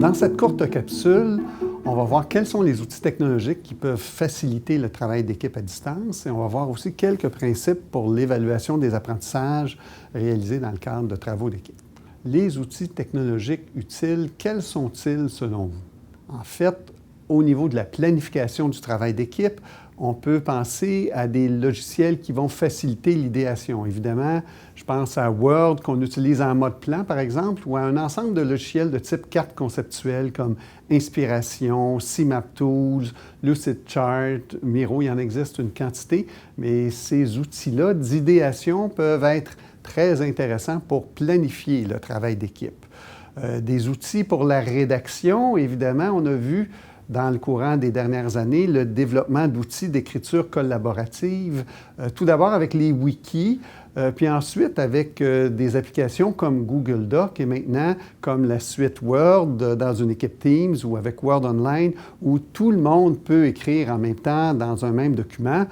Dans cette courte capsule, on va voir quels sont les outils technologiques qui peuvent faciliter le travail d'équipe à distance et on va voir aussi quelques principes pour l'évaluation des apprentissages réalisés dans le cadre de travaux d'équipe. Les outils technologiques utiles, quels sont-ils selon vous? En fait, au niveau de la planification du travail d'équipe, on peut penser à des logiciels qui vont faciliter l'idéation. Évidemment, je pense à Word qu'on utilise en mode plan, par exemple, ou à un ensemble de logiciels de type carte conceptuelle comme Inspiration, CMapTools, Lucidchart, Miro, il y en existe une quantité, mais ces outils-là d'idéation peuvent être très intéressants pour planifier le travail d'équipe. Des outils pour la rédaction, évidemment, on a vu dans le courant des dernières années, le développement d'outils d'écriture collaborative, tout d'abord avec les wikis, puis ensuite avec des applications comme Google Doc et maintenant comme la suite Word dans une équipe Teams ou avec Word Online, où tout le monde peut écrire en même temps dans un même document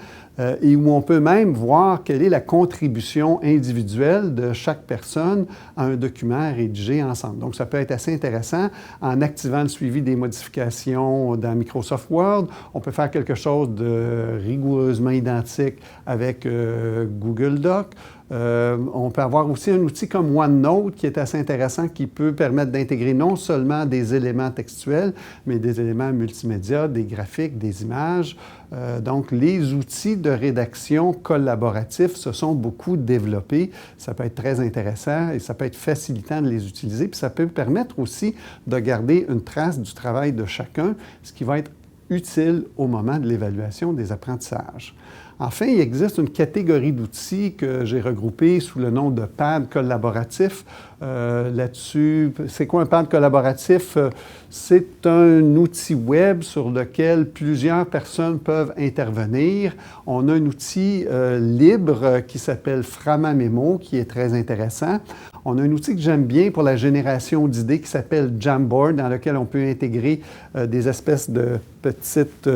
et où on peut même voir quelle est la contribution individuelle de chaque personne à un document rédigé ensemble. Donc, ça peut être assez intéressant. En activant le suivi des modifications dans Microsoft Word, on peut faire quelque chose de rigoureusement identique avec Google Doc. On peut avoir aussi un outil comme OneNote qui est assez intéressant, qui peut permettre d'intégrer non seulement des éléments textuels, mais des éléments multimédia, des graphiques, des images. Donc, les outils de rédaction collaboratifs se sont beaucoup développés. Ça peut être très intéressant et ça peut être facilitant de les utiliser. Puis ça peut permettre aussi de garder une trace du travail de chacun, ce qui va être utile au moment de l'évaluation des apprentissages. Enfin, il existe une catégorie d'outils que j'ai regroupés sous le nom de pad collaboratif. Là-dessus, c'est quoi un pad collaboratif? C'est un outil web sur lequel plusieurs personnes peuvent intervenir. On a un outil libre qui s'appelle Framamemo, qui est très intéressant. On a un outil que j'aime bien pour la génération d'idées qui s'appelle Jamboard, dans lequel on peut intégrer des espèces de petites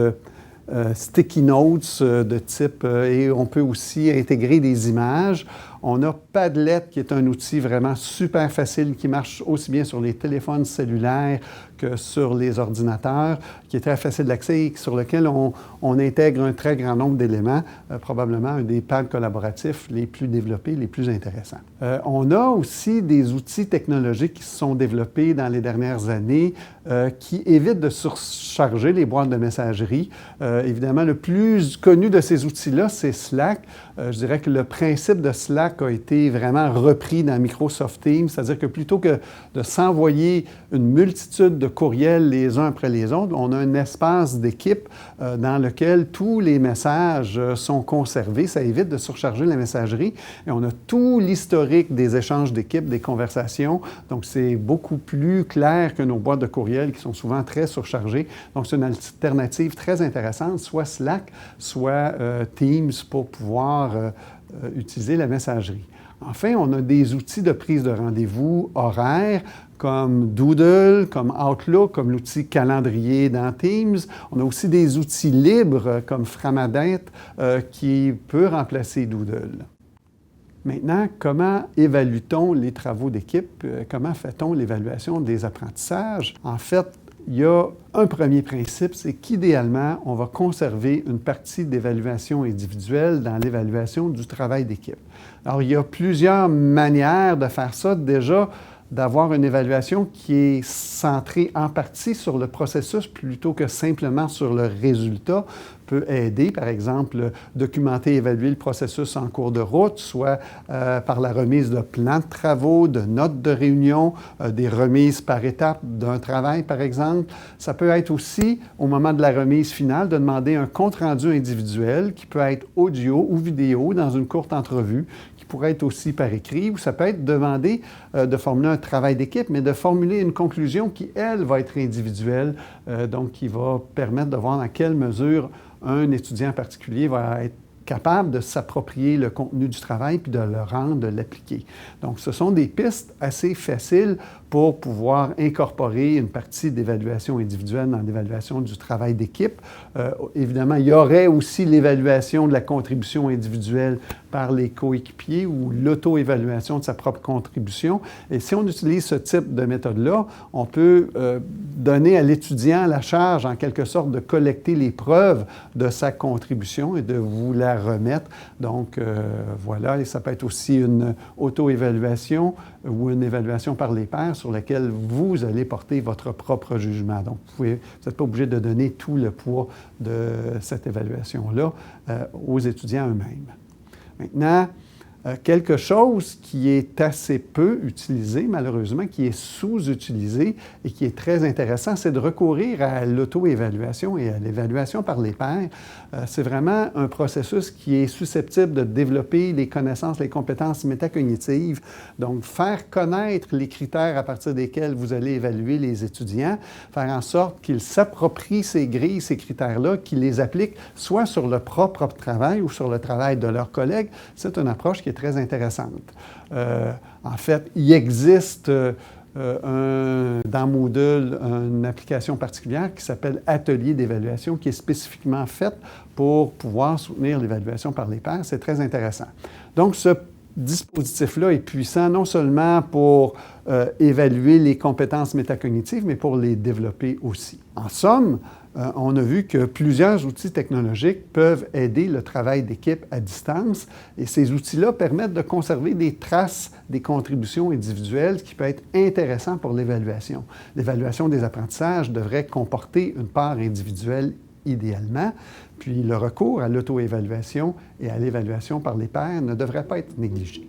sticky notes de type, et on peut aussi intégrer des images. On a Padlet, qui est un outil vraiment super facile, qui marche aussi bien sur les téléphones cellulaires que sur les ordinateurs, qui est très facile d'accès et sur lequel on intègre un très grand nombre d'éléments, probablement un des pads collaboratifs les plus développés, les plus intéressants. On a aussi des outils technologiques qui se sont développés dans les dernières années qui évitent de surcharger les boîtes de messagerie. Évidemment, le plus connu de ces outils-là, c'est Slack. Je dirais que le principe de Slack a été vraiment repris dans Microsoft Teams, c'est-à-dire que plutôt que de s'envoyer une multitude de courriels les uns après les autres, on a un espace d'équipe dans lequel tous les messages sont conservés. Ça évite de surcharger la messagerie et on a tout l'historique des échanges d'équipe, des conversations. Donc, c'est beaucoup plus clair que nos boîtes de courriels qui sont souvent très surchargées. Donc, c'est une alternative très intéressante, soit Slack, soit Teams pour pouvoir utiliser la messagerie. Enfin, on a des outils de prise de rendez-vous horaires comme Doodle, comme Outlook, comme l'outil calendrier dans Teams. On a aussi des outils libres comme Framadet qui peut remplacer Doodle. Maintenant, comment évalue-t-on les travaux d'équipe? Comment fait-on l'évaluation des apprentissages? En fait, il y a un premier principe, c'est qu'idéalement, on va conserver une partie d'évaluation individuelle dans l'évaluation du travail d'équipe. Alors, il y a plusieurs manières de faire ça. Déjà, d'avoir une évaluation qui est centrée en partie sur le processus plutôt que simplement sur le résultat peut aider, par exemple, documenter et évaluer le processus en cours de route, soit par la remise de plans de travaux, de notes de réunion, des remises par étapes d'un travail, par exemple. Ça peut être aussi, au moment de la remise finale, de demander un compte-rendu individuel qui peut être audio ou vidéo dans une courte entrevue, qui pourrait être aussi par écrit, ou ça peut être demander de formuler un travail d'équipe, mais de formuler une conclusion qui, elle, va être individuelle, donc qui va permettre de voir dans quelle mesure un étudiant en particulier va être capable de s'approprier le contenu du travail puis de le rendre, de l'appliquer. Donc, ce sont des pistes assez faciles pour pouvoir incorporer une partie d'évaluation individuelle dans l'évaluation du travail d'équipe. Évidemment, il y aurait aussi l'évaluation de la contribution individuelle par les coéquipiers ou l'auto-évaluation de sa propre contribution. Et si on utilise ce type de méthode-là, on peut donner à l'étudiant la charge, en quelque sorte, de collecter les preuves de sa contribution et de vous la remettre. Donc, voilà, et ça peut être aussi une auto-évaluation ou une évaluation par les pairs sur laquelle vous allez porter votre propre jugement. Donc, vous n'êtes pas obligé de donner tout le poids de cette évaluation-là aux étudiants eux-mêmes. Maintenant, quelque chose qui est assez peu utilisé, malheureusement, qui est sous-utilisé et qui est très intéressant, c'est de recourir à l'auto-évaluation et à l'évaluation par les pairs. C'est vraiment un processus qui est susceptible de développer les connaissances, les compétences métacognitives, donc faire connaître les critères à partir desquels vous allez évaluer les étudiants, faire en sorte qu'ils s'approprient ces grilles, ces critères-là, qu'ils les appliquent soit sur leur propre travail ou sur le travail de leurs collègues. C'est une approche qui est très intéressante. En fait, il existe dans Moodle une application particulière qui s'appelle Atelier d'évaluation, qui est spécifiquement faite pour pouvoir soutenir l'évaluation par les pairs. C'est très intéressant. Donc, ce dispositif-là est puissant non seulement pour évaluer les compétences métacognitives, mais pour les développer aussi. En somme, on a vu que plusieurs outils technologiques peuvent aider le travail d'équipe à distance et ces outils-là permettent de conserver des traces des contributions individuelles, ce qui peut être intéressant pour l'évaluation. L'évaluation des apprentissages devrait comporter une part individuelle idéalement, puis le recours à l'auto-évaluation et à l'évaluation par les pairs ne devrait pas être négligé.